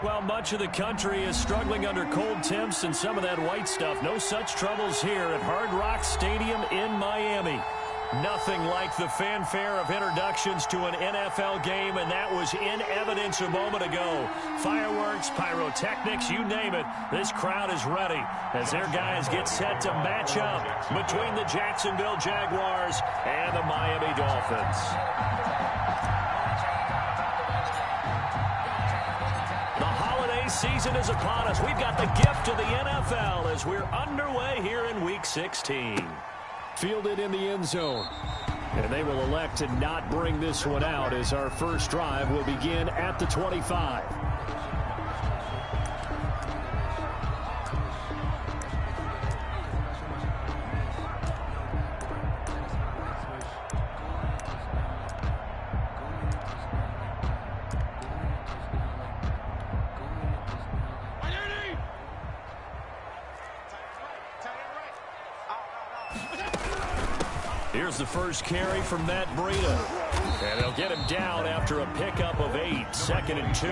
Well, much of the country is struggling under cold temps and some of that white stuff. No such troubles here at Hard Rock Stadium in Miami. Nothing like the fanfare of introductions to an NFL game, and that was in evidence a moment ago. Fireworks, pyrotechnics, you name it. This crowd is ready as their guys get set to match up between the Jacksonville Jaguars and the Miami Dolphins. The holiday season is upon us. We've got the gift of the NFL as we're underway here in Week 16. Fielded in the end zone. And they will elect to not bring this one out as our first drive will begin at the 25. Here's the first carry from Matt Breida. And they'll get him down after a pickup of 8, 2nd and 2.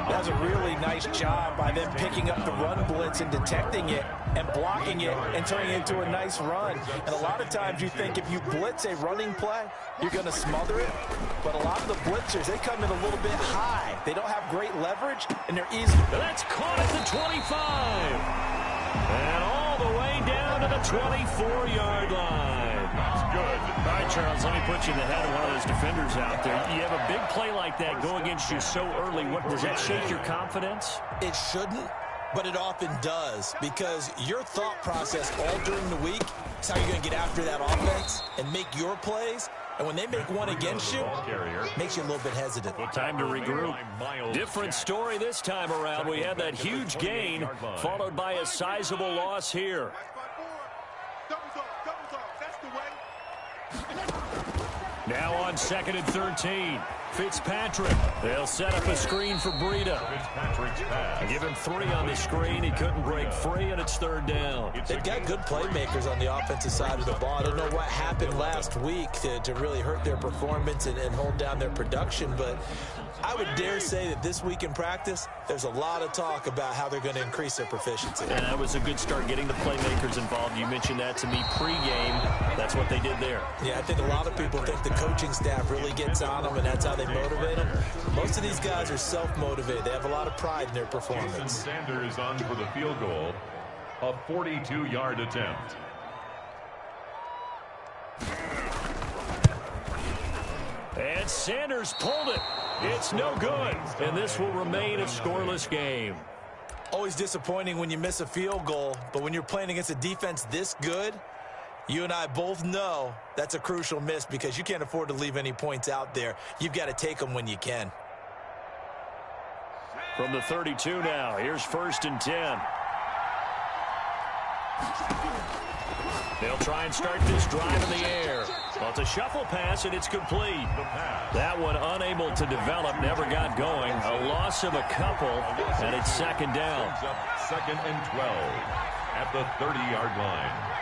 That's a really nice job by them picking up the run blitz and detecting it and blocking it and turning it into a nice run. And a lot of times you think if you blitz a running play, you're going to smother it. But a lot of the blitzers, they come in a little bit high. They don't have great leverage, and they're easy. That's caught at the 25. And all the way down to the 24-yard line. Good. All right, Charles, let me put you in the head of one of those defenders out there. You have a big play like that go against you so early. Does that shake your confidence? It shouldn't, but it often does, because your thought process all during the week is how you're going to get after that offense and make your plays. And when they make one against you, it makes you a little bit hesitant. Well, time to regroup. Different story this time around. We had that huge gain followed by a sizable loss here. Now on 2nd and 13. Fitzpatrick. They'll set up a screen for Breida. Give him 3 on the screen. He couldn't break free, and it's 3rd down. They've got good playmakers on the offensive side of the ball. I don't know what happened last week to really hurt their performance and hold down their production, but I would dare say that this week in practice, there's a lot of talk about how they're going to increase their proficiency. And that was a good start getting the playmakers involved. You mentioned that to me pregame. That's what they did there. Yeah, I think a lot of people think the coaching staff really gets on them, and that's how they motivate them. Most of these guys are self-motivated. They have a lot of pride in their performance. Sanders on for the field goal, a 42-yard attempt. And Sanders pulled it. It's no good. And this will remain a scoreless game. Always disappointing when you miss a field goal, but when you're playing against a defense this good, you and I both know that's a crucial miss because you can't afford to leave any points out there. You've got to take them when you can. From the 32 now, here's 1st and 10. They'll try and start this drive in the air. Well, it's a shuffle pass, and it's complete. That one unable to develop, never got going. A loss of a couple, and it's 2nd down. 2nd and 12 at the 30-yard line.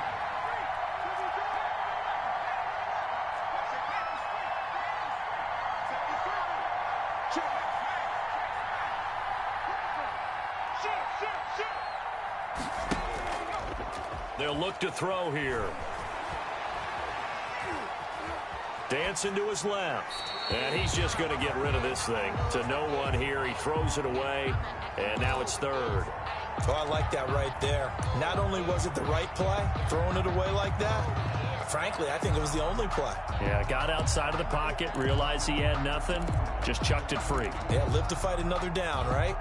They'll look to throw here. Dancing to his left. And he's just going to get rid of this thing. To no one here. He throws it away. And now it's 3rd. Oh, I like that right there. Not only was it the right play, throwing it away like that, frankly, I think it was the only play. Yeah, got outside of the pocket, realized he had nothing, just chucked it free. Yeah, live to fight another down, right?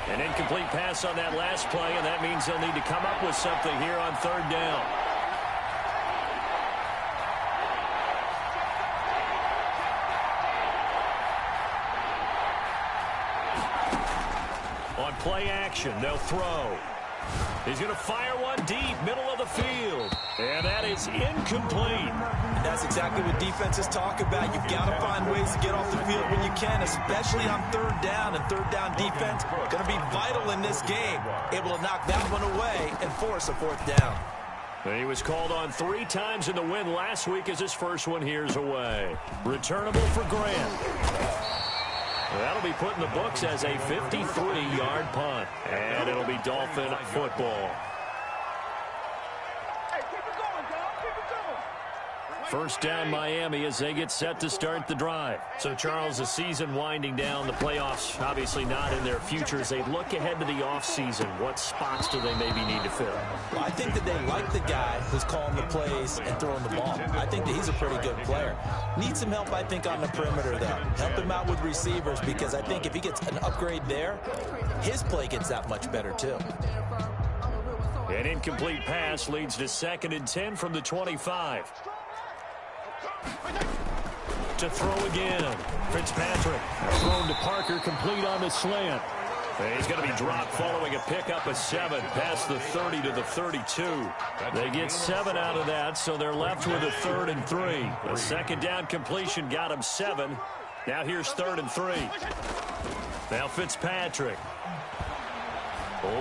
An incomplete pass on that last play, and that means they'll need to come up with something here on 3rd down. On play action, they'll throw. He's going to fire one deep, middle of the field. And that is incomplete. And that's exactly what defenses talk about. You've got to find ways to get off the field when you can, especially on 3rd down. And 3rd down defense going to be vital in this game. Able to knock that one away and force a 4th down. He was called on 3 times in the win last week as his first one here's away. Returnable for Grant. That'll be put in the books as a 53-yard punt. And it'll be Dolphin football. First down Miami as they get set to start the drive. So, Charles, the season winding down, the playoffs obviously not in their future. As they look ahead to the offseason, what spots do they maybe need to fill? Well, I think that they like the guy who's calling the plays and throwing the ball. I think that he's a pretty good player. Needs some help, I think, on the perimeter, though. Help him out with receivers, because I think if he gets an upgrade there, his play gets that much better, too. An incomplete pass leads to 2nd and 10 from the 25. To throw again. Fitzpatrick thrown to Parker, complete on the slant. And he's going to be dropped following a pickup of 7 past the 30 to the 32. They get 7 out of that, so they're left with a 3rd and 3. A 2nd down completion got him 7. Now here's 3rd and 3. Now Fitzpatrick.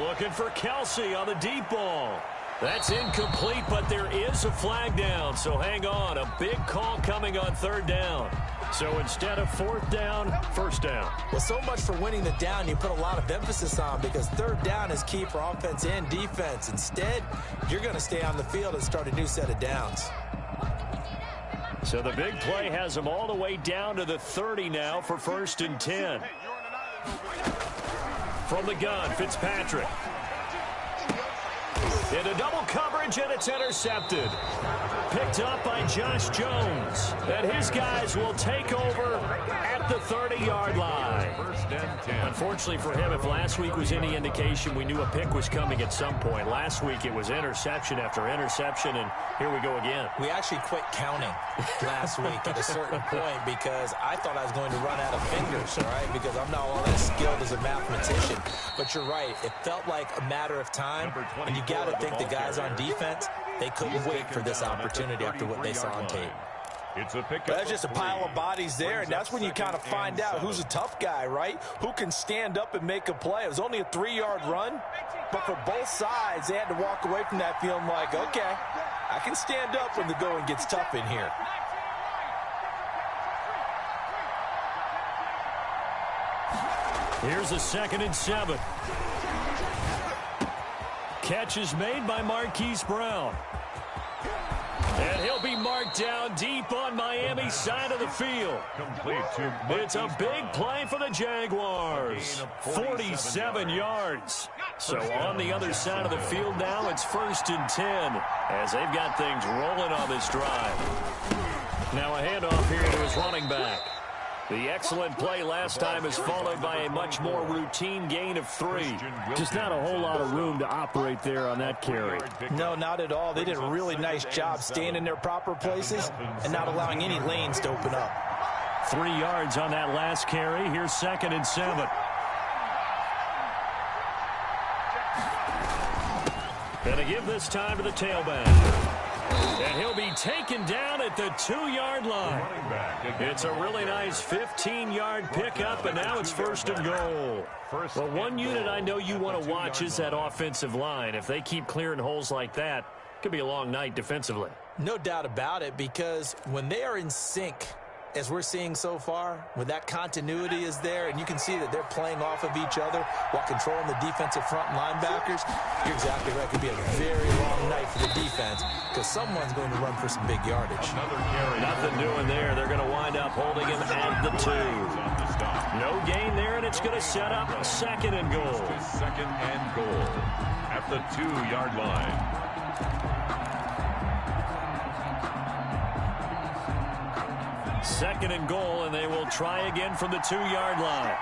Looking for Kelsey on the deep ball. That's incomplete, but there is a flag down, so hang on. A big call coming on 3rd down. So instead of 4th down, 1st down. Well, so much for winning the down you put a lot of emphasis on, because 3rd down is key for offense and defense. Instead, you're going to stay on the field and start a new set of downs. So the big play has them all the way down to the 30 now for 1st and 10. From the gun, Fitzpatrick. Into double coverage, and it's intercepted. Picked up by Josh Jones. And his guys will take over at the 30-yard line. Unfortunately for him, if last week was any indication, we knew a pick was coming at some point. Last week it was interception after interception, and here we go again. We actually quit counting last week at a certain point, because I thought I was going to run out of fingers, all right, because I'm not all that skilled as a mathematician. But you're right. It felt like a matter of time, and you got to think the guys on defense, they couldn't wait for this opportunity after what they saw on tape. But that's just a pile of bodies there, and that's when you kind of find out who's a tough guy, right? Who can stand up and make a play. It was only a 3-yard run, but for both sides, they had to walk away from that feeling like, okay, I can stand up when the going gets tough in here. Here's a 2nd and 7. Catch is made by Marquise Brown. And he'll be marked down deep on Miami's side of the field. It's a big play for the Jaguars. 47 yards. So on the other side of the field now, it's 1st and 10 as they've got things rolling on this drive. Now a handoff here to his running back. The excellent play last time is followed by a much more routine gain of 3. Just not a whole lot of room to operate there on that carry. No, not at all. They did a really nice job staying in their proper places and not allowing any lanes to open up. 3 yards on that last carry. Here's 2nd and 7. And a give this time to the tailback. And he'll be taken down at the 2-yard line. It's a really nice 15-yard pickup, and now it's 1st and goal. Well, one unit I know you want to watch is that offensive line. If they keep clearing holes like that, it could be a long night defensively. No doubt about it, because when they are in sync, as we're seeing so far, when that continuity is there, and you can see that they're playing off of each other while controlling the defensive front linebackers, you're exactly right. It could be a very long night for the defense, because someone's going to run for some big yardage. Nothing doing there. They're going to wind up holding him at the 2. No gain there, and it's going to set up 2nd and goal. 2nd and goal at the 2-yard line. 2nd and goal, and they will try again from the 2-yard line.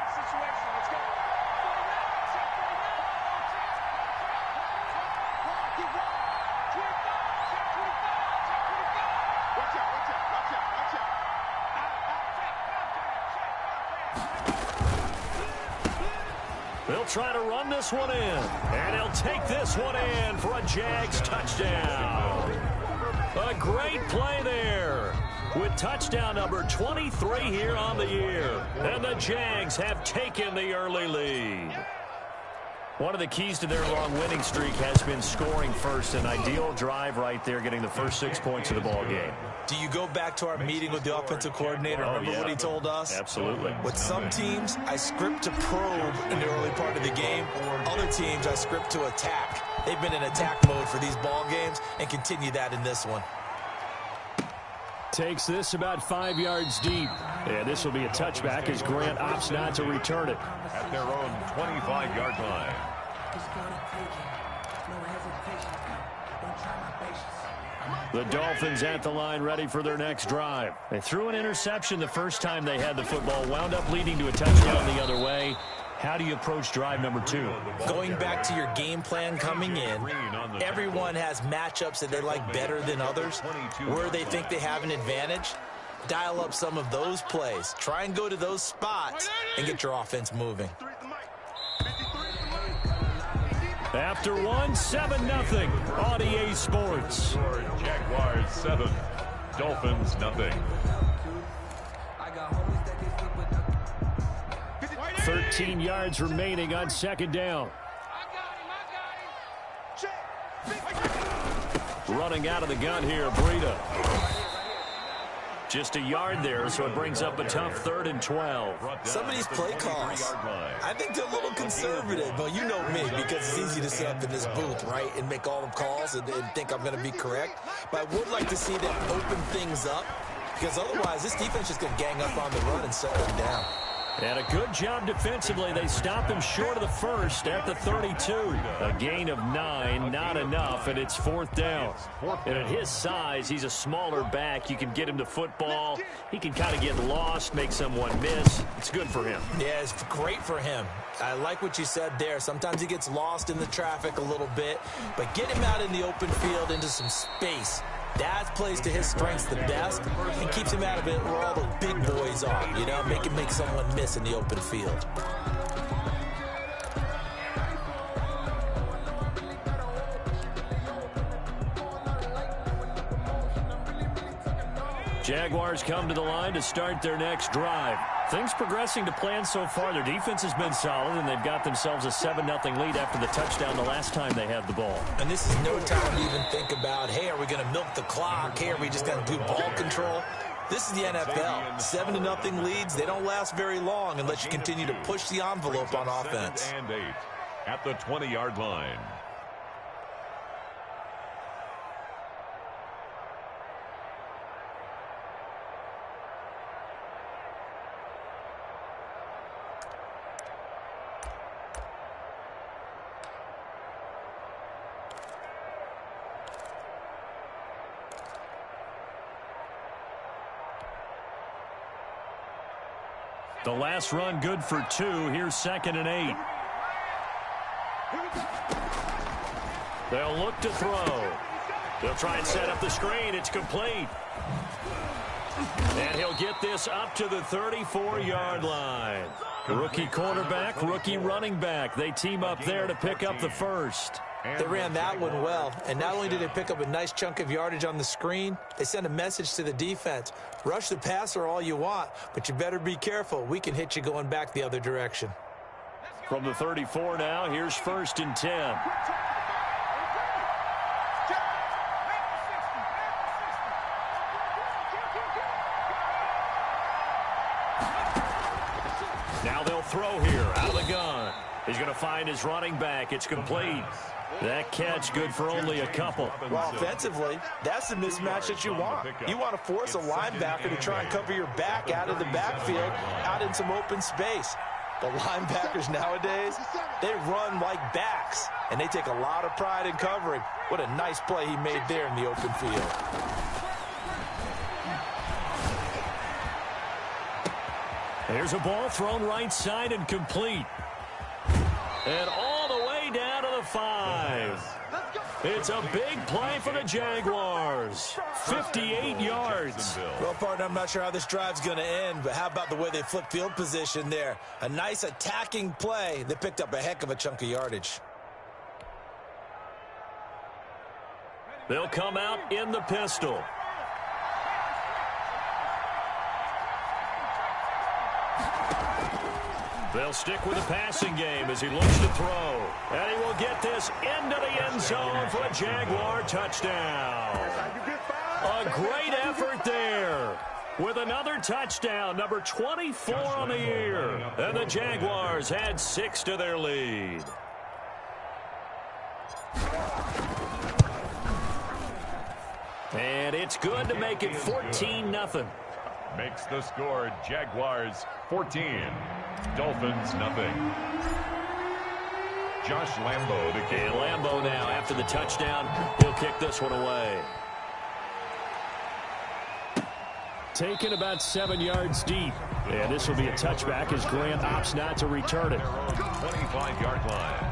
They'll try to run this one in, and he'll take this one in for a Jags touchdown. A great play there, with touchdown number 23 here on the year. And the Jags have taken the early lead. One of the keys to their long winning streak has been scoring first. An ideal drive right there, getting the first 6 points of the ball game. Do you go back to our meeting with the offensive coordinator? Remember what he told us? Absolutely. With some teams, I script to probe in the early part of the game. Other teams, I script to attack. They've been in attack mode for these ball games and continue that in this one. Takes this about 5 yards deep. And this will be a touchback as Grant opts not to return it. At their own 25-yard line. The Dolphins at the line ready for their next drive. They threw an interception the first time they had the football, wound up leading to a touchdown the other way. How do you approach drive number 2? Going back to your game plan coming in, everyone has matchups that they like better than others, where they think they have an advantage. Dial up some of those plays. Try and go to those spots and get your offense moving. After one, 7-0. RDA Sports. Jaguars 7, Dolphins nothing. 13 yards remaining on second down. Running out of the gun here, Breida. Just a yard there, so it brings up a tough 3rd and 12. Some of these play calls, I think they're a little conservative, but you know me, because it's easy to sit up in this booth, right, and make all the calls and think I'm going to be correct. But I would like to see them open things up, because otherwise this defense is going to gang up on the run and settle them down. And a good job defensively. They stopped him short of the first at the 32. A gain of 9, not enough, and it's 4th down. And at his size, he's a smaller back. You can get him to football. He can kind of get lost, make someone miss. It's good for him. Yeah, it's great for him. I like what you said there. Sometimes he gets lost in the traffic a little bit, but get him out in the open field into some space. That plays to his strengths the best and keeps him out of it where all the big boys are, you know, make someone miss in the open field. Jaguars come to the line to start their next drive. Things progressing to plan so far. Their defense has been solid, and they've got themselves a 7-0 lead after the touchdown the last time they had the ball. And this is no time to even think about, hey, are we going to milk the clock? Hey, are we just going to do ball control? This is the NFL. 7-0 leads, they don't last very long unless you continue to push the envelope on offense. 2nd and 8 at the 20-yard line. The last run good for 2. Here's 2nd and 8. They'll look to throw. They'll try and set up the screen. It's complete. And he'll get this up to the 34-yard line. Rookie quarterback, rookie running back. They team up there to pick up the first. They ran that one well, and not only did they pick up a nice chunk of yardage on the screen, they sent a message to the defense. Rush the passer all you want, but you better be careful. We can hit you going back the other direction. From the 34 now, here's 1st and 10. Now they'll throw here out of the gun. He's going to find his running back. It's complete. That catch good for only a couple. Well, offensively, that's the mismatch that you want. You want to force a linebacker to try and cover your back out of the backfield, out in some open space. The linebackers nowadays, they run like backs, and they take a lot of pride in covering. What a nice play he made there in the open field. Here's a ball thrown right side and complete. And all the way down to the 5. It's a big play for the Jaguars. 58 yards. Well, partner, I'm not sure how this drive's going to end, but how about the way they flip field position there? A nice attacking play that picked up a heck of a chunk of yardage. They'll come out in the pistol. They'll stick with the passing game as he looks to throw. And he will get this into the end zone for a Jaguar touchdown. A great effort with another touchdown, number 24 on the year. And the Jaguars add 6 to their lead. And it's good to make it 14-0. Makes the score Jaguars 14, Dolphins nothing. Josh Lambo the kick. And Lambo now after the touchdown, he'll kick this one away. Taken about 7 yards deep. And this will be a touchback as Grant opts not to return it. 25-yard line.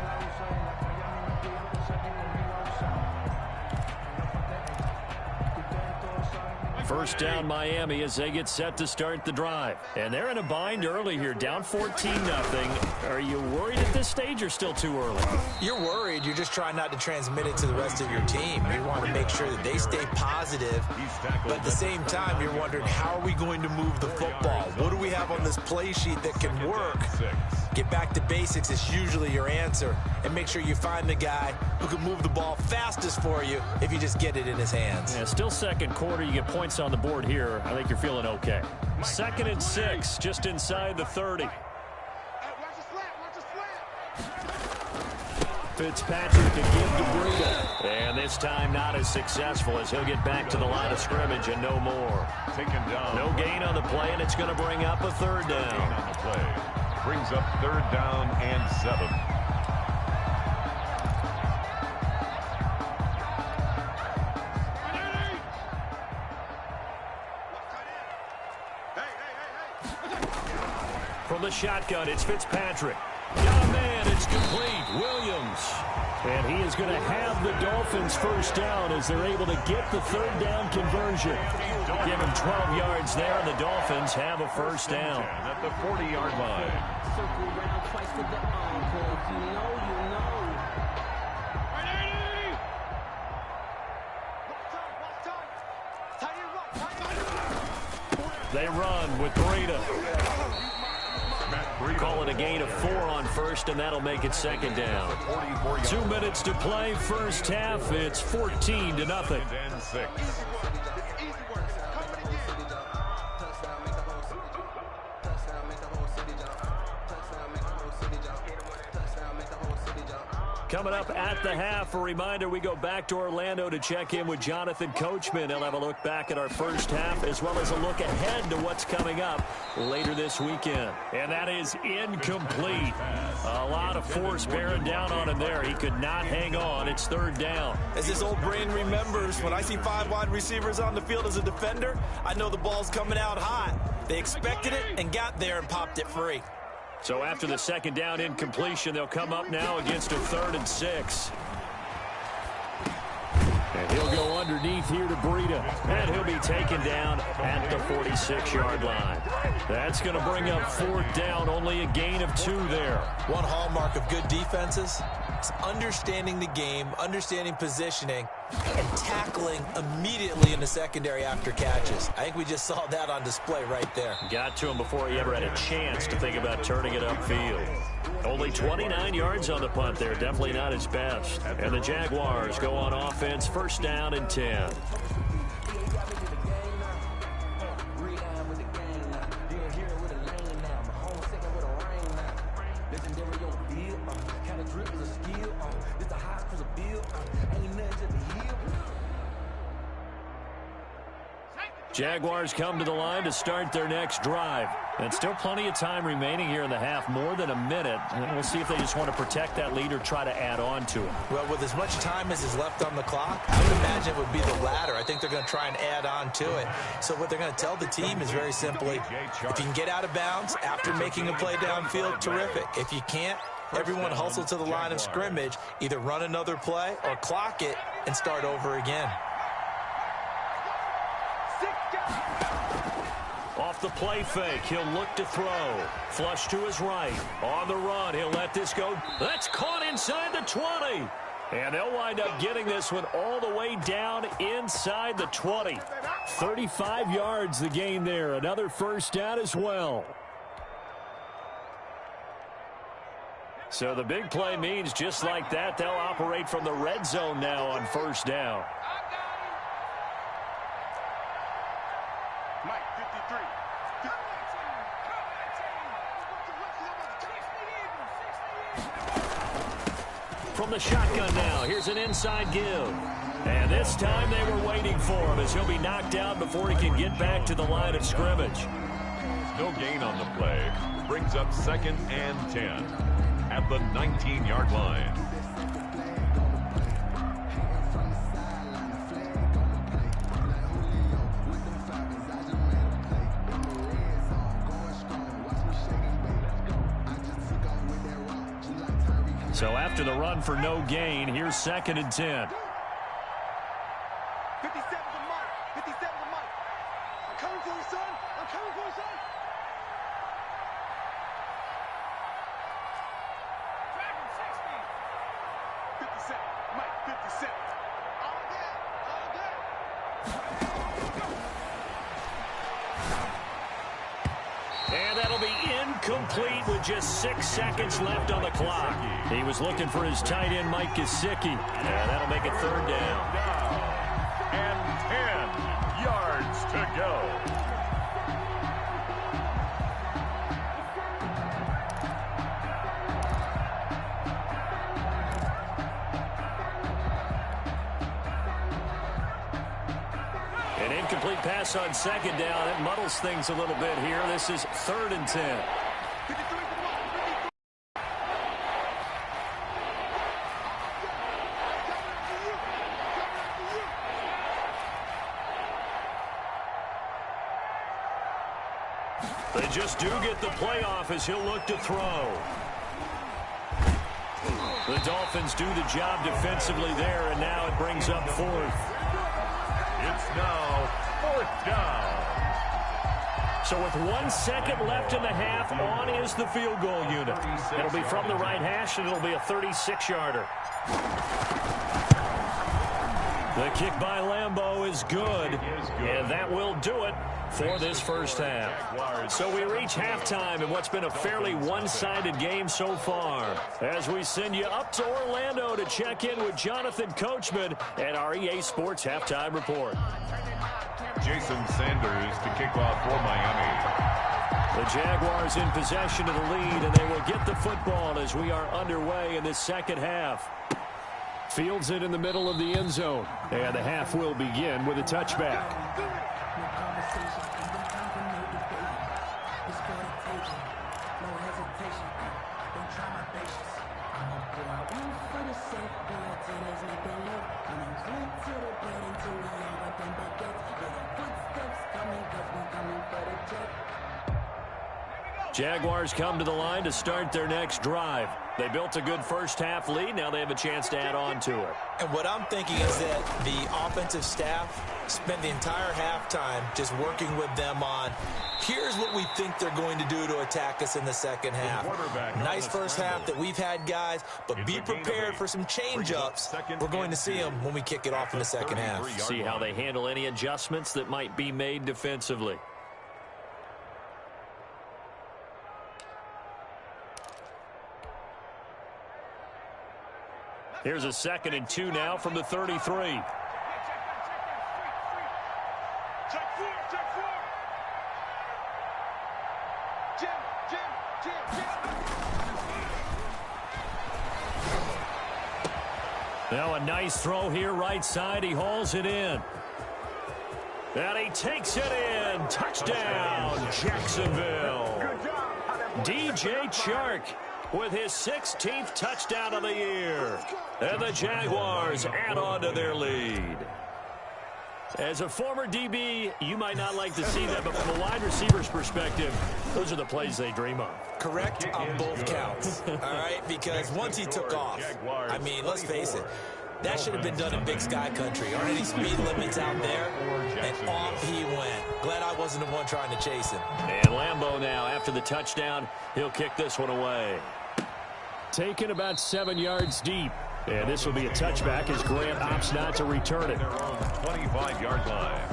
First down Miami as they get set to start the drive. And they're in a bind early here, down 14-0. Are you worried at this stage or still too early? You're worried. You're just trying not to transmit it to the rest of your team. You want to make sure that they stay positive. But at the same time, you're wondering, how are we going to move the football? What do we have on this play sheet that can work? Get back to basics is usually your answer. And make sure you find the guy who can move the ball fastest for you if you just get it in his hands. Yeah, still second quarter. You get points on the board here. I think you're feeling okay. 2nd and 6, just inside the 30. Fitzpatrick to give to Breida. And this time not as successful as he'll get back to the line of scrimmage and no more. Taken down. No gain on the play, and it's going to bring up a 3rd down. On the play. Brings up 3rd down and 7. From the shotgun, it's Fitzpatrick. Got a man, it's complete. Williams. And he is going to have the Dolphins first down as they're able to get the 3rd down conversion. Give him 12 yards there, and the Dolphins have a first down. At the 40-yard line. Circle around twice for the encore. If you know, you know. They run with Breida. Call it a gain of 4 on first, and that'll make it 2nd down. 2 minutes to play, first half. It's 14-0. And 6. Coming up at the half, a reminder, we go back to Orlando to check in with Jonathan Coachman. He'll have a look back at our first half as well as a look ahead to what's coming up later this weekend. And that is incomplete. A lot of force bearing down on him there. He could not hang on. It's 3rd down. As his old brain remembers, when I see 5 wide receivers on the field as a defender, I know the ball's coming out hot. They expected it and got there and popped it free. So after the 2nd down incompletion, they'll come up now against a 3rd and 6. And he'll go underneath here to Breida. And he'll be taken down at the 46-yard line. That's going to bring up 4th down, only a gain of 2 there. One hallmark of good defenses is understanding the game, understanding positioning, and tackling immediately in the secondary after catches. I think we just saw that on display right there. Got to him before he ever had a chance to think about turning it upfield. Only 29 yards on the punt there. Definitely not his best. And the Jaguars go on offense, 1st down and 10. Jaguars come to the line to start their next drive. And still plenty of time remaining here in the half, more than a minute. And we'll see if they just want to protect that lead or try to add on to it. Well, with as much time as is left on the clock, I would imagine it would be the latter. I think they're going to try and add on to it. So what they're going to tell the team is very simply, if you can get out of bounds after making a play downfield, terrific. If you can't, everyone hustle to the line of scrimmage, either run another play or clock it and start over again. Off the play fake, he'll look to throw. Flush to his right. On the run, he'll let this go. That's caught inside the 20. And they'll wind up getting this one all the way down inside the 20. 35 yards the gain there. Another first down as well. So the big play means just like that, they'll operate from the red zone now on first down. Mike, 50 From the shotgun now, here's an inside give. And this time they were waiting for him as he'll be knocked out before he can get back to the line of scrimmage. No gain on the play. Brings up 2nd and 10 at the 19-yard line. So after the run for no gain, here's 2nd and 10. 57 to Mike. 57 to Mike. I'm coming for you, son. I'm coming for you, son. Dragon 60. 57. Mike, 57. All good. All good. And that'll be incomplete with just 6 seconds left on the clock. He was looking for his tight end, Mike Gesicki. And that'll make it 3rd down. And 10 yards to go. An incomplete pass on 2nd down. It muddles things a little bit here. This is 3rd and 10. 53 to Mike. 53. They just do get the playoff as he'll look to throw. The Dolphins do the job defensively there, and now it brings up 4th. It's now 4th down. So with 1 second left in the half, on is the field goal unit. It'll be from the right hash, and it'll be a 36-yarder. The kick by Lambeau is good, and that will do it for this first half. So we reach halftime in what's been a fairly one-sided game so far, as we send you up to Orlando to check in with Jonathan Coachman at our EA Sports Halftime Report. Jason Sanders to kick off for Miami. The Jaguars in possession of the lead, and they will get the football as we are underway in this second half. Fields it in the middle of the end zone, and the half will begin with a touchback. Jaguars come to the line to start their next drive. They built a good first half lead. Now they have a chance to add on to it. And what I'm thinking is that the offensive staff spent the entire halftime just working with them on, here's what we think they're going to do to attack us in the second half. Nice first half that we've had, guys, but be prepared for some change-ups. We're going to see them when we kick it off in the second half. See how they handle any adjustments that might be made defensively. Here's a 2nd and 2 now from the 33. Check 4, check 4. Jim. Now a nice throw here right side. He hauls it in. And he takes it in. Touchdown, Jacksonville. DJ Chark with his 16th touchdown of the year. And the Jaguars add on to their lead. As a former DB, you might not like to see that, but from a wide receiver's perspective, those are the plays they dream of. Correct on both counts, all right? Because once he took off, I mean, let's face it, that should have been done in Big Sky Country. Aren't any speed limits out there? And off he went. Glad I wasn't the one trying to chase him. And Lambeau now, after the touchdown, he'll kick this one away. Taken about 7 yards deep. And this will be a touchback as Grant opts not to return it. 25-yard line.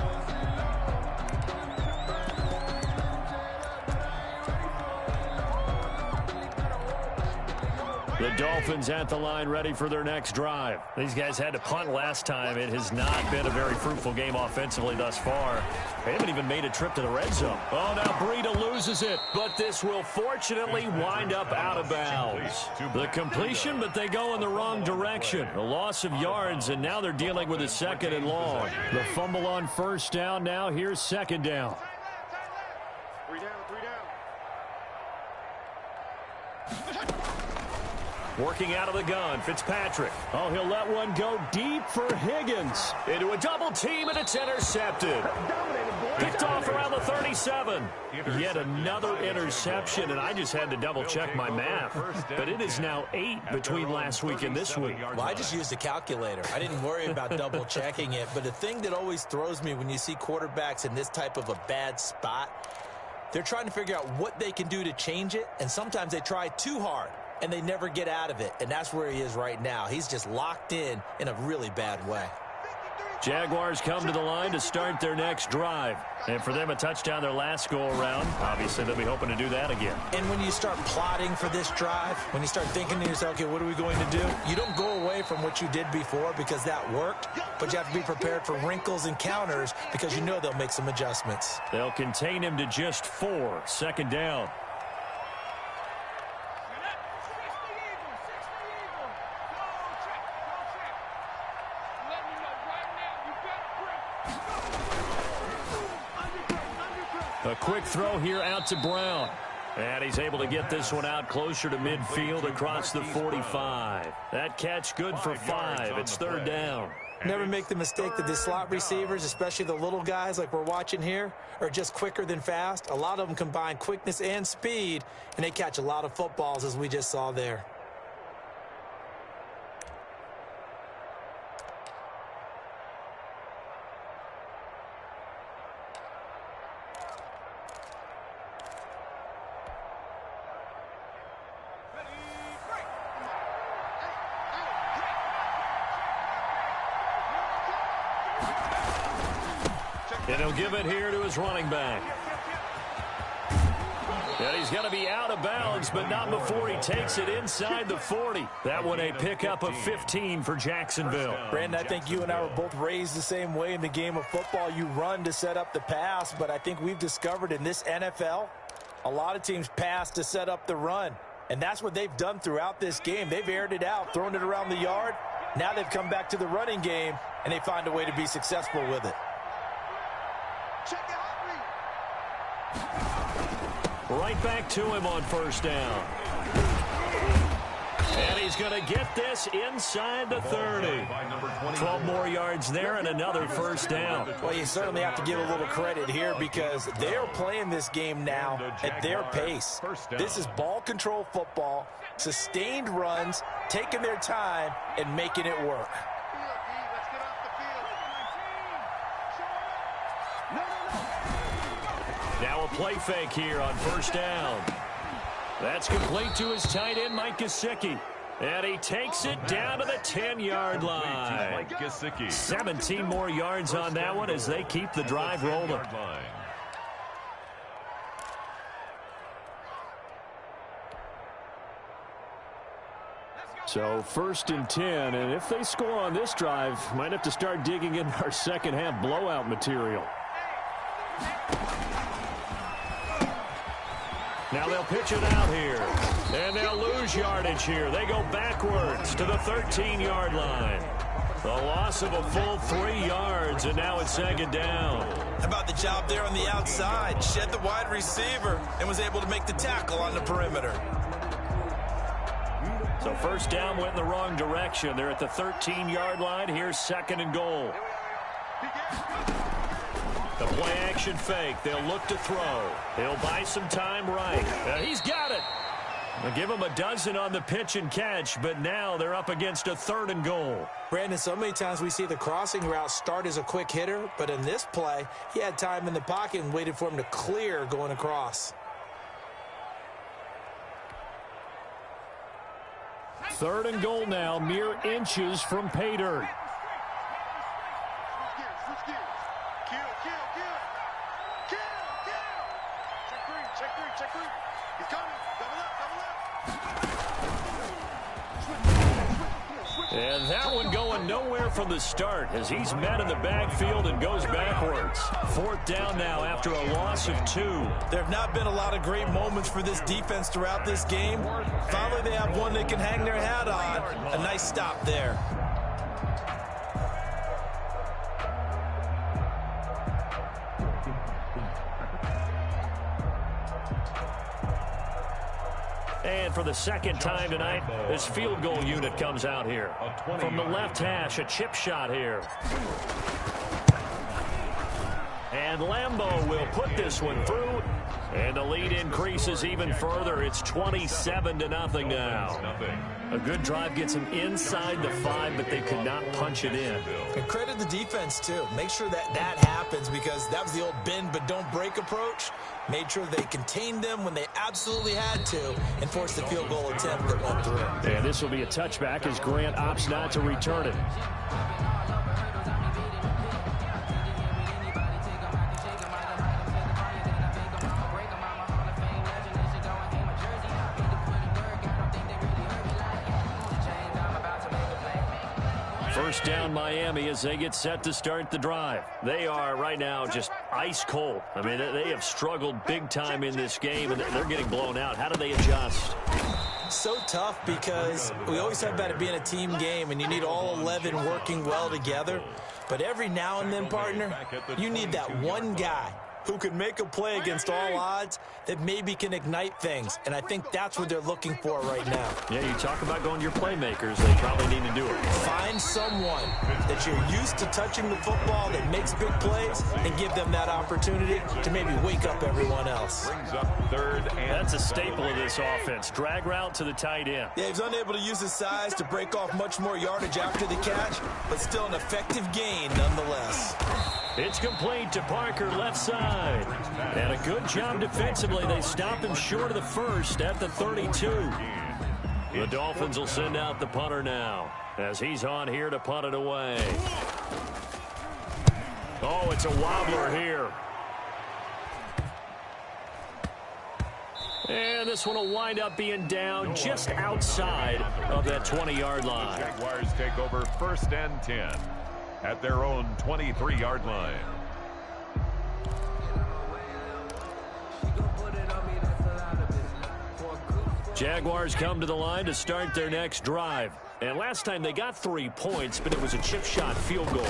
The Dolphins at the line ready for their next drive. These guys had to punt last time. It has not been a very fruitful game offensively thus far. They haven't even made a trip to the red zone. Oh, now Breida loses it, but this will fortunately wind up out of bounds. The completion, but they go in the wrong direction. A loss of yards, and now they're dealing with a 2nd and long. The fumble on first down now. Here's 2nd down. 3 down, 3 down. Working out of the gun, Fitzpatrick. Oh, he'll let one go deep for Higgins. Into a double team, and it's intercepted. Picked off around the 37. Yet another interception, and I just had to double-check my math. But it is now 8 between last week and this week. Well, I just used a calculator. I didn't worry about double-checking it. But the thing that always throws me when you see quarterbacks in this type of a bad spot, they're trying to figure out what they can do to change it, and sometimes they try too hard, and they never get out of it. And that's where he is right now. He's just locked in a really bad way. Jaguars come to the line to start their next drive. And for them, a touchdown their last go-around. Obviously, they'll be hoping to do that again. And when you start plotting for this drive, when you start thinking to yourself, okay, what are we going to do? You don't go away from what you did before because that worked, but you have to be prepared for wrinkles and counters because you know they'll make some adjustments. They'll contain him to just 4. 2nd down. A quick throw here out to Brown. And he's able to get this one out closer to midfield across the 45. That catch good for 5. It's 3rd down. Never make the mistake that the slot receivers, especially the little guys like we're watching here, are just quicker than fast. A lot of them combine quickness and speed, and they catch a lot of footballs, as we just saw there. And he'll give it here to his running back. And he's going to be out of bounds, but not before he takes it inside the 40. That one a pickup of 15 for Jacksonville. Brandon, I think you and I were both raised the same way in the game of football. You run to set up the pass, but I think we've discovered in this NFL, a lot of teams pass to set up the run. And that's what they've done throughout this game. They've aired it out, thrown it around the yard. Now they've come back to the running game, and they find a way to be successful with it. Right back to him on first down. And he's going to get this inside the 30. 12 more yards there and another first down. Well, you certainly have to give a little credit here because they're playing this game now at their pace. This is ball control football, sustained runs, taking their time and making it work. Now a play fake here on first down. That's complete to his tight end, Mike Gesicki. And he takes it down to the 10-yard line. 17 more yards on that one as they keep the drive rolling. So 1st and 10, and if they score on this drive, might have to start digging in our second half blowout material. Now they'll pitch it out here, and they'll lose yardage here. They go backwards to the 13-yard line. The loss of a full 3 yards, and now it's 2nd down. How about the job there on the outside? Shed the wide receiver and was able to make the tackle on the perimeter. So first down went in the wrong direction. They're at the 13-yard line. Here's 2nd and goal. The play-action fake. They'll look to throw. He'll buy some time right. He's got it. They'll give him a dozen on the pitch and catch, but now they're up against a 3rd and goal. Brandon, so many times we see the crossing route start as a quick hitter, but in this play, he had time in the pocket and waited for him to clear going across. 3rd and goal now, mere inches from pay dirt. And that one going nowhere from the start as he's met in the backfield and goes backwards. 4th down now after a loss of 2. There have not been a lot of great moments for this defense throughout this game. Finally, they have one they can hang their hat on. A nice stop there. And for the second time tonight, this field goal unit comes out here. From the left hash, a chip shot here. And Lambeau will put this one through. And the lead increases even further. It's 27-0 now. A good drive gets them inside the 5, but they could not punch it in. And credit the defense, too. Make sure that happens because that was the old bend but don't break approach. Made sure they contained them when they absolutely had to and forced the field goal attempt that went through. And this will be a touchback as Grant opts not to return it. First down Miami as they get set to start the drive. They are right now just ice cold. I mean, they have struggled big time in this game, and they're getting blown out. How do they adjust? So tough because we always talk about it being a team game, and you need all 11 working well together. But every now and then, partner, you need that one guy who can make a play against all odds that maybe can ignite things. And I think that's what they're looking for right now. Yeah, you talk about going to your playmakers. They probably need to do it. Find someone that you're used to touching the football that makes big plays and give them that opportunity to maybe wake up everyone else. Brings up 3rd and That's a staple of this offense. Drag route to the tight end. Yeah, he's unable to use his size to break off much more yardage after the catch, but still an effective gain nonetheless. It's complete to Parker, left side. And a good job defensively. They stop him short of the first at the 32. The Dolphins will send out the punter now as he's on here to punt it away. Oh, it's a wobbler here. And this one will wind up being down just outside of that 20-yard line. The Jaguars take over 1st and 10 at their own 23-yard line. Jaguars come to the line to start their next drive. And last time they got 3 points, but it was a chip shot field goal.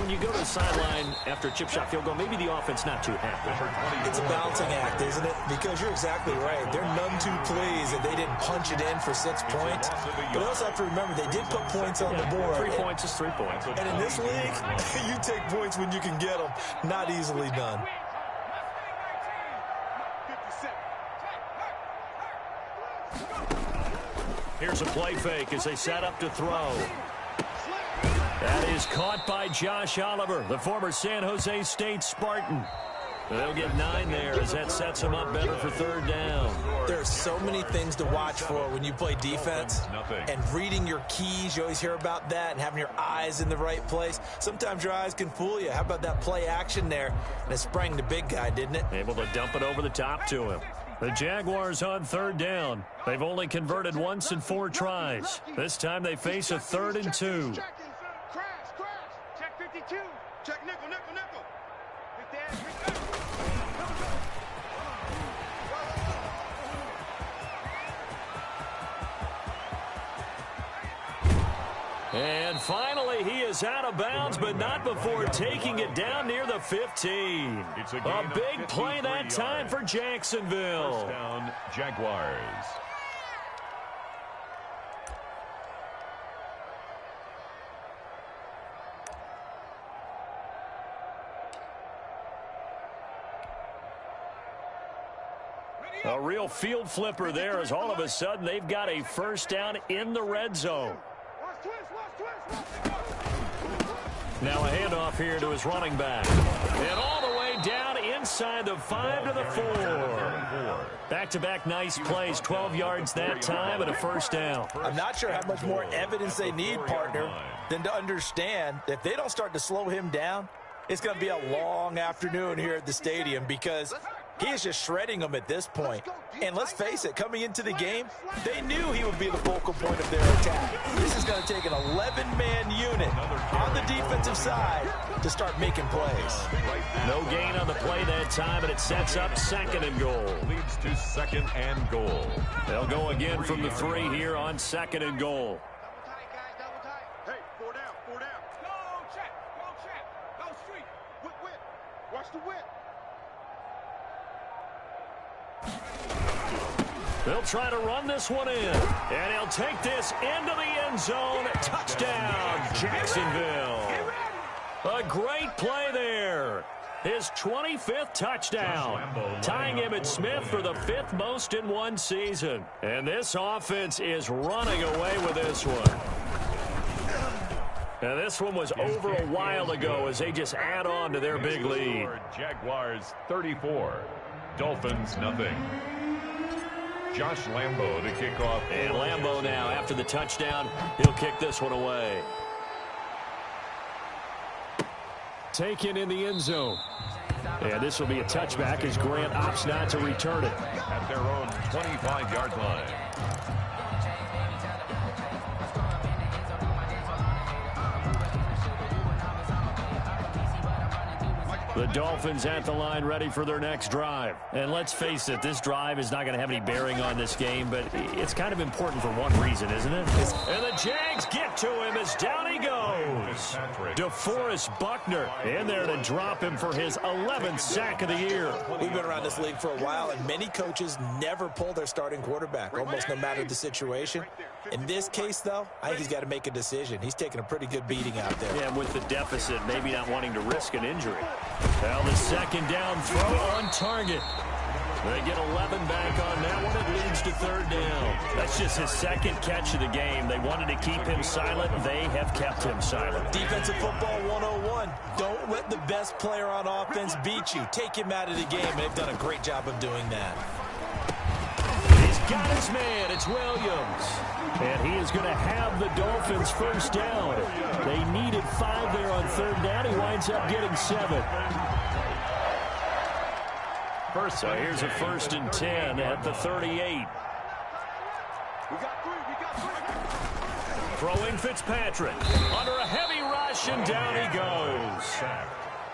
When you go to the sideline after a chip shot field goal, maybe the offense not too happy. It's a balancing act, isn't it? Because you're exactly right. They're none too pleased that they didn't punch it in for 6 points. But also have to remember they did put points on the board. 3 points is 3 points. And in this league, you take points when you can get them. Not easily done. Here's a play fake as they set up to throw. That is caught by Josh Oliver, the former San Jose State Spartan. They'll get 9 there as that sets them up better for 3rd down. There are so many things to watch for when you play defense. And reading your keys, you always hear about that, and having your eyes in the right place. Sometimes your eyes can fool you. How about that play action there? And it sprang the big guy, didn't it? Able to dump it over the top to him. The Jaguars on 3rd down. They've only converted once in 4 tries. This time they face a 3rd and 2. Crash. Check 52. Check nickel. Big Dad. And finally, he is out of bounds, but not before taking it down near the 15. A big play that time for Jacksonville. 1st down, Jaguars. A real field flipper there as all of a sudden they've got a 1st down in the red zone. Now a handoff here to his running back. And all the way down inside the 5 to the 4. Back-to-back nice plays, 12 yards that time and a 1st down. I'm not sure how much more evidence they need, partner, than to understand that if they don't start to slow him down, it's going to be a long afternoon here at the stadium because He is just shredding them at this point. And let's face it, coming into the game, they knew he would be the focal point of their attack. This is going to take an 11-man unit on the defensive side to start making plays. No gain on the play that time, and it sets up 2nd and goal. Leads to 2nd and goal. They'll go again from the 3 here on 2nd and goal. Hey, 4 down, 4 down. Go check, go street. Whip. Watch the whip. They'll try to run this one in, and he'll take this into the end zone. Touchdown, Jacksonville. A great play there. His 25th touchdown, tying Emmitt Smith for the 5th most in one season. And this offense is running away with this one. And this one was over a while ago as they just add on to their big lead. Jaguars 34, Dolphins nothing. Josh Lambo to kick off. And Lambo now, after the touchdown, he'll kick this one away. Taken in the end zone. And this will be a touchback as Grant opts not to return it. At their own 25-yard line. The Dolphins at the line ready for their next drive. And let's face it, this drive is not going to have any bearing on this game, but it's kind of important for one reason, isn't it? And the Jags get to him as down he goes. DeForest Buckner in there to drop him for his 11th sack of the year. We've been around this league for a while, and many coaches never pull their starting quarterback, almost no matter the situation. In this case, though, I think he's got to make a decision. He's taking a pretty good beating out there. Yeah, with the deficit, maybe not wanting to risk an injury. Well, the 2nd down throw on target. They get 11 back on that one. It leads to 3rd down. That's just his 2nd catch of the game. They wanted to keep him silent. They have kept him silent. Defensive football 101. Don't let the best player on offense beat you. Take him out of the game, and they've done a great job of doing that. He's got his man. It's Williams. And he is going to have the Dolphins 1st down. They needed 5 there on 3rd down. He winds up getting 7. So here's a 1st and 10 at the 38. We got 3. Throwing Fitzpatrick. Under a heavy rush, and down he goes.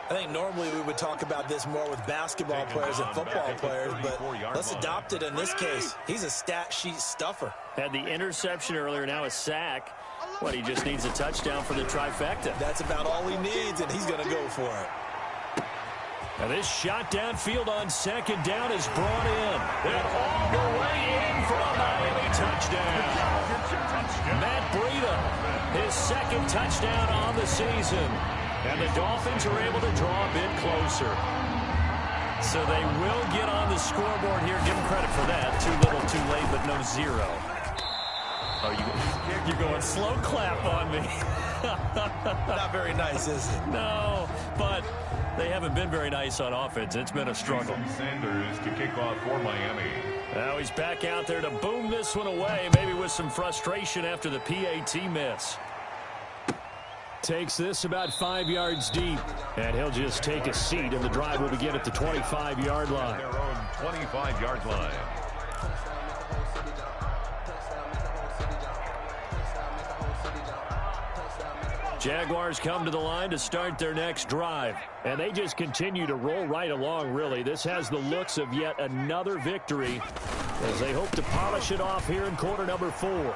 I think normally we would talk about this more with basketball players and football players, but let's adopt it in this case. He's a stat sheet stuffer. Had the interception earlier, now a sack. What, he just needs a touchdown for the trifecta. That's about all he needs, and he's going to go for it. Now this shot downfield on 2nd down is brought in. And all the way in for a Miami touchdown. Matt Breida, his 2nd touchdown on the season. And the Dolphins are able to draw a bit closer. So they will get on the scoreboard here. Give them credit for that. Too little, too late, but no 0. Oh, you're going slow clap on me. Not very nice, is it? No, but they haven't been very nice on offense. It's been a struggle. Sanders to kick off for Miami. Now he's back out there to boom this one away, maybe with some frustration after the PAT miss. Takes this about 5 yards deep, and he'll just take a seat, and the drive will begin at the 25-yard line. Their own 25-yard line. Jaguars come to the line to start their next drive, and they just continue to roll right along, really. This has the looks of yet another victory as they hope to polish it off here in quarter number 4.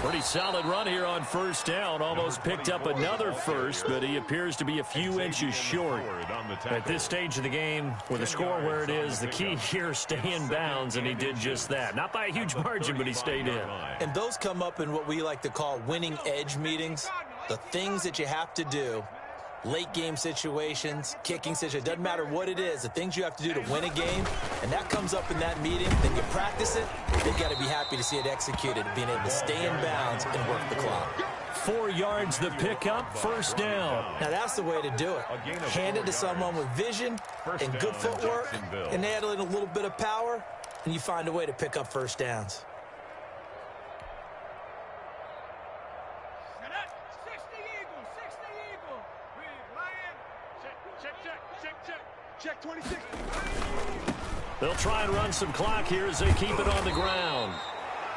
Pretty solid run here on 1st down. Almost picked up another first, but he appears to be a few inches short. At this stage of the game, with the score where it is, the key here, stay in bounds, and he did just that. Not by a huge margin, but he stayed in. And those come up in what we like to call winning edge meetings. The things that you have to do, late game situations, kicking situations, doesn't matter what it is, the things you have to do to win a game, and that comes up in that meeting, then you practice it, they've got to be happy to see it executed, being able to stay in bounds and work the clock. 4 yards the pickup, 1st down. Now that's the way to do it. Hand it to someone with vision and good footwork, and add in a little bit of power, and you find a way to pick up 1st downs. Check 26. They'll try and run some clock here as they keep it on the ground.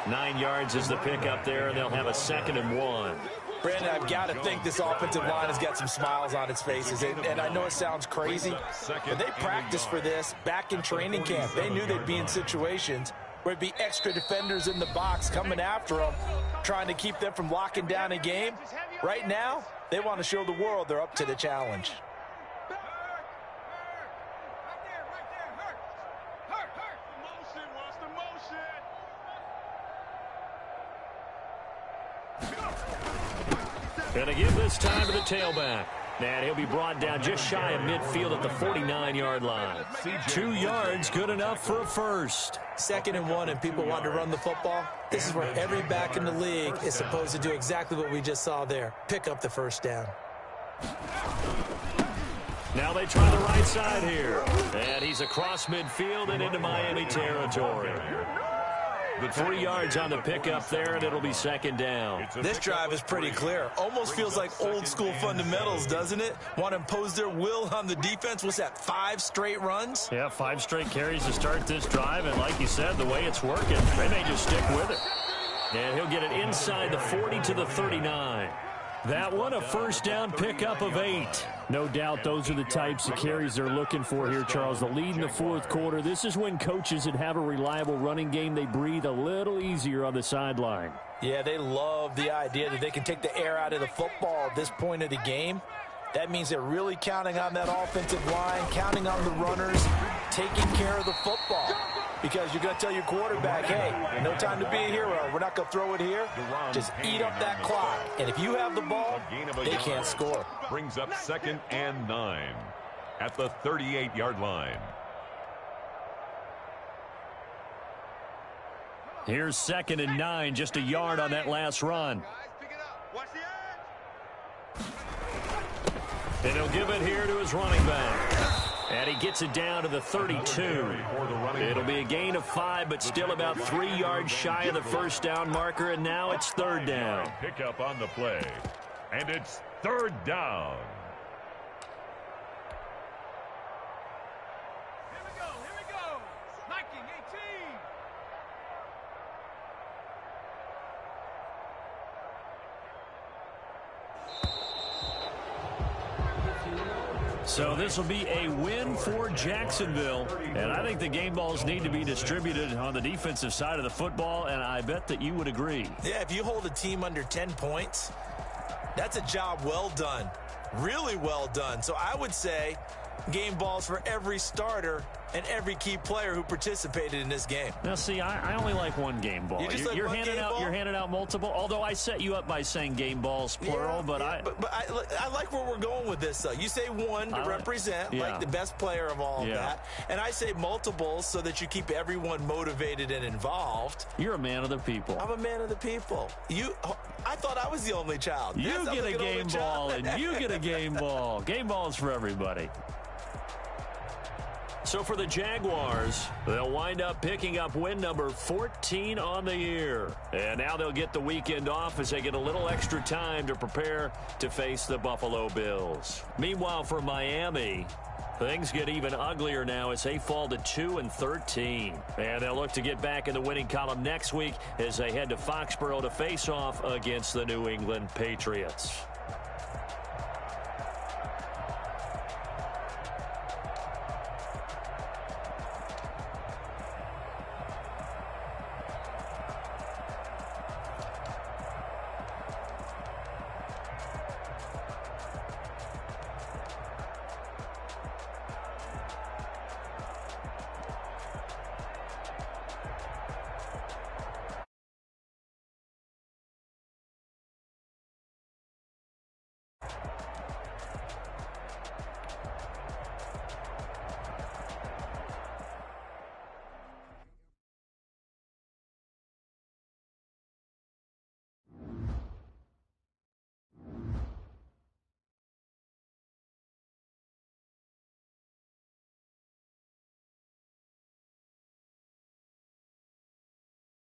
9 yards is the pickup there, and they'll have a 2nd and 1. Brandon, I've got to think this offensive line has got some smiles on its faces. And I know it sounds crazy, but they practiced for this back in training camp. They knew they'd be in situations where it'd be extra defenders in the box coming after them, trying to keep them from locking down a game. Right now, they want to show the world they're up to the challenge. Going to give this time to the tailback. And he'll be brought down just shy of midfield at the 49-yard line. 2 yards, good enough for a first. 2nd and 1, and people want to run the football. This is where every back in the league is supposed to do exactly what we just saw there. Pick up the first down. Now they try the right side here. And he's across midfield and into Miami territory. 3 yards on the pickup there, and it'll be 2nd down. This drive is pretty clear. Almost feels like old-school fundamentals, doesn't it? Want to impose their will on the defense. What's that, 5 straight runs? Yeah, 5 straight carries to start this drive, and like you said, the way it's working, they may just stick with it. And he'll get it inside the 40 to the 39. That one, a first down pickup of 8. No doubt those are the types of carries they're looking for here, Charles. The lead in the 4th quarter. This is when coaches that have a reliable running game, they breathe a little easier on the sideline. Yeah, they love the idea that they can take the air out of the football at this point of the game. That means they're really counting on that offensive line, counting on the runners, taking care of the football. Because you're going to tell your quarterback, hey, no time to be a hero. We're not going to throw it here. Just eat up that clock. And if you have the ball, they can't score. Brings up 2nd and 9 at the 38-yard line. Here's 2nd and 9, just a yard on that last run. And he'll give it here to his running back. And he gets it down to the 32. It'll be a gain of 5, but still about 3 yards shy of the first down marker, and now it's 3rd down. Pick up on the play, and it's 3rd down. Here we go. Nike 18. So this will be a win for Jacksonville, and I think the game balls need to be distributed on the defensive side of the football, and I bet that you would agree. Yeah, if you hold a team under 10 points, that's a job well done, really well done. So I would say game balls for every starter and every key player who participated in this game. Now, see, I only like one game ball. You're handing out multiple, although I set you up by saying game balls, plural. Yeah, but I like where we're going with this, though. You say one to represent, like the best player of all of that. And I say multiples so that you keep everyone motivated and involved. You're a man of the people. I'm a man of the people. I thought I was the only child. You get a game ball, and you get a game ball. Game balls for everybody. So for the Jaguars, they'll wind up picking up win number 14 on the year. And now they'll get the weekend off as they get a little extra time to prepare to face the Buffalo Bills. Meanwhile, for Miami, things get even uglier now as they fall to 2-13. And they'll look to get back in the winning column next week as they head to Foxborough to face off against the New England Patriots.